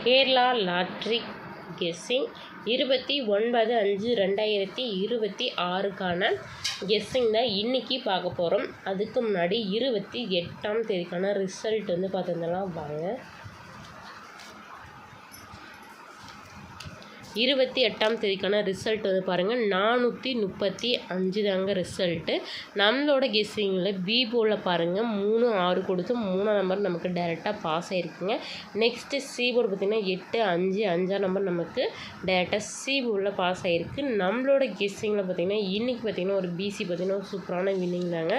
Kerala lottery guessing 29/5/2026க்கான guessing தான் இன்றைக்கி பார்க்க போகிறோம். அதுக்கு முன்னாடி 28ஆம் தேதிக்கான ரிசல்ட் வந்து பார்த்துருந்தலாம் வாங்க. 28ஆம் தேதிக்கான ரிசல்ட் வந்து பாருங்கள், 435 தாங்க ரிசல்ட்டு. நம்மளோட கெஸ்ஸிங்கில் பி போர்டில் பாருங்கள் 3, 6 கொடுத்து 3ஆம் நம்பர் நமக்கு டைரெக்டாக பாஸ் ஆகிருக்குங்க. நெக்ஸ்ட்டு சி போர்டு பார்த்திங்கன்னா 8, 5, 5ஆம் நம்பர் நமக்கு டைரெக்டாக சி போர்டில் பாஸ் ஆகிருக்கு. நம்மளோட கெஸ்ஸிங்கில் பார்த்திங்கன்னா இன்றைக்கி பார்த்திங்கன்னா ஒரு பிசி பார்த்திங்கன்னா ஒரு சூப்பரான வின்னிங் தாங்க.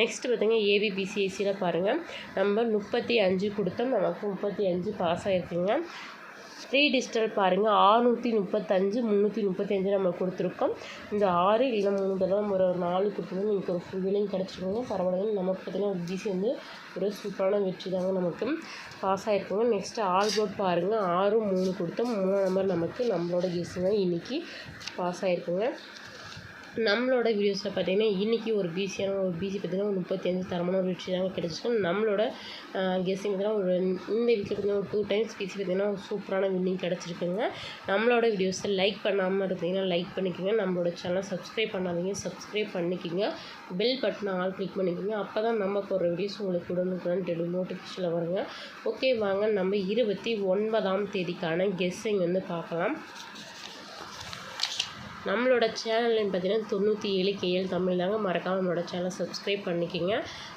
நெக்ஸ்ட்டு பார்த்திங்கன்னா ஏபிபிசிஎஸ்சியில் பாருங்கள் நம்ம 35 கொடுத்தோம், நமக்கு 35 பாஸ் ஆகிருக்குங்க. 3 டிஜிட்டல் பாருங்கள் 635, 335 நம்ம கொடுத்துருக்கோம். இந்த 6 இல்லை 3 தடவை நம்ம ஒரு 4 கொடுத்தோம்னா நீங்கள் ஒரு ஃபுல் வில்லிங் கிடச்சிருக்கோங்க. பரவாயில்ல, நமக்கு பார்த்திங்கன்னா ஒரு பிசி வந்து ஒரு சூப்பரான வெற்றி தாங்க நமக்கு பாஸ் ஆகிருக்குங்க. நெக்ஸ்ட்டு ஆல் போர்ட் பாருங்கள் 6, 3 கொடுத்தோம், 3ஆம் நம்பர் நமக்கு நம்மளோட கெஸ்ஸிங்க இன்றைக்கி பாஸ் ஆகிருக்குங்க. நம்மளோட வீடியோஸில் பார்த்திங்கன்னா இன்றைக்கி ஒரு பிசி பார்த்திங்கன்னா ஒரு 35 தரமான ஒரு வெற்றி தாங்க கிடச்சிருக்கு. நம்மளோட கெஸ்ஸிங் பார்த்திங்கன்னா ஒரு இந்த வீட்டில் பார்த்திங்கன்னா ஒரு 2 டைம்ஸ் பிசி பார்த்திங்கன்னா ஒரு சூப்பரான வின்னிங் கிடச்சிருக்குங்க. நம்மளோட வீடியோஸை லைக் பண்ணாமல் இருந்தீங்கன்னா லைக் பண்ணிக்கோங்க. நம்மளோட சேனலை சப்ஸ்கிரைப் பண்ணாதீங்க, சப்ஸ்கிரைப் பண்ணிக்கோங்க. பெல் பட்டனை ஆல் கிளிக் பண்ணிக்கோங்க. அப்போ தான் நம்ம போடுற வீடியோஸ் உங்களுக்கு உடனுக்குடன் நோட்டிஃபிகேஷனில் வருங்க. ஓகே வாங்க, நம்ம 29ஆம் தேதிக்கான கெஸ்ஸிங் வந்து பார்க்கலாம். நம்மளோட சேனல்னு பார்த்தீங்கன்னா 97 KL தமிழ் தாங்க. மறக்காமல் நம்மளோட சேனலை சப்ஸ்கிரைப் பண்ணிக்கோங்க.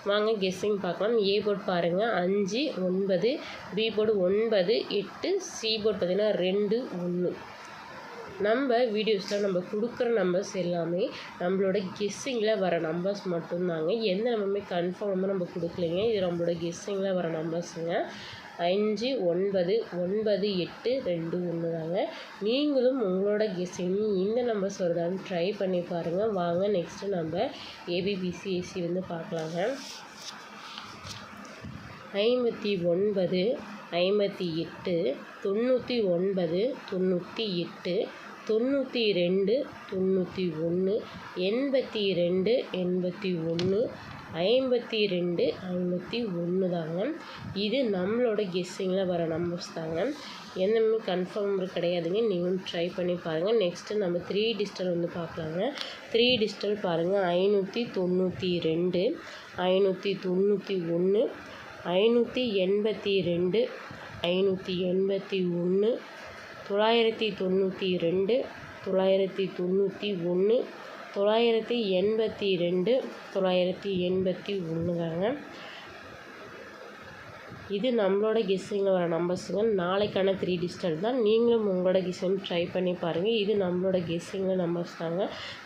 வாங்க கெஸ்ஸிங் பார்க்கலாம். ஏ போர்டு பாருங்கள் 5, 9, பி போர்டு 9, 8, சி போர்டு பார்த்திங்கன்னா 2, 1. நம்ம வீடியோஸில் நம்ம கொடுக்குற நம்பர்ஸ் எல்லாமே நம்மளோட கெஸ்ஸிங்கில் வர நம்பர்ஸ் மட்டும்தாங்க. எந்த நம்பருமே கன்ஃபார்ம் நம்ம கொடுக்கலைங்க. இது நம்மளோட கெஸ்ஸிங்கில் வர நம்பர்ஸுங்க. 5, 9, 9, 8, 2, 1 தாங்க. நீங்களும் உங்களோட கெஸ்ஸிங் இந்த நம்பர்ஸ் வருதான்னு ட்ரை பண்ணி பாருங்கள். வாங்க நெக்ஸ்ட்டு நம்ம ஏபிபிசிஎஸ்சி வந்து பார்க்கலாங்க. 59, 58, 99, 98, 92, 91, 82, 81, 52, 51 தாங்க. இது நம்மளோட கெஸ்ஸிங்கில் வர நம்பர்ஸ் தாங்க. எந்தமே கன்ஃபார்ம் கிடையாதுங்க. நீங்களும் ட்ரை பண்ணி பாருங்கள். நெக்ஸ்ட்டு நம்ம 3 டிஜிட்டல் வந்து பார்க்கலாங்க. 3 டிஜிட்டல் பாருங்கள் 592, 591, 582, 581, 992, 991, 982, 981 தாங்க. இது நம்மளோட கெஸ்ஸிங்கில் வர நம்பர்ஸுங்க. நாளைக்கான 3 டிஜிட்டல் தான். நீங்களும் உங்களோட கெஸ்ஸிங் ட்ரை பண்ணி பாருங்கள். இது நம்மளோட கெஸ்ஸிங்கில் நம்பர்ஸ் தாங்க,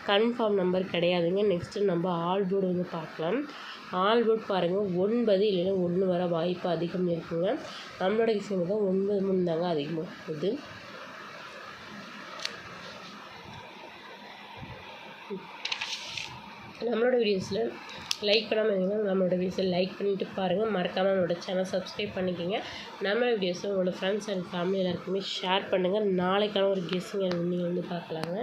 கன்ஃபார்ம் நம்பர் கிடையாதுங்க. நெக்ஸ்ட்டு நம்ம ஆல் போர்டு வந்து பார்க்கலாம். ஆல் போர்டு பாருங்கள் 9 இல்லைன்னா 1 வர வாய்ப்பு அதிகம் இருக்குங்க. நம்மளோட கெஸ்ஸிங் தான் 9, 3 தாங்க அதிகமாக இருக்குது. நம்மளோட வீடியோஸில் லைக் பண்ணாமல் இருந்தீங்கன்னா நம்மளோட வீடியோஸை லைக் பண்ணிவிட்டு பாருங்கள். மறக்காமல் நம்மளோட சேனல் சப்ஸ்கிரைப் பண்ணிக்கோங்க. நம்மளோட வீடியோஸை உங்களோட ஃப்ரெண்ட்ஸ் அண்ட் ஃபேமிலி எல்லாருக்குமே ஷேர் பண்ணுங்கள். நாளைக்கான ஒரு கெஸ்ஸிங் நீங்கள் வந்து பார்க்கலாங்க.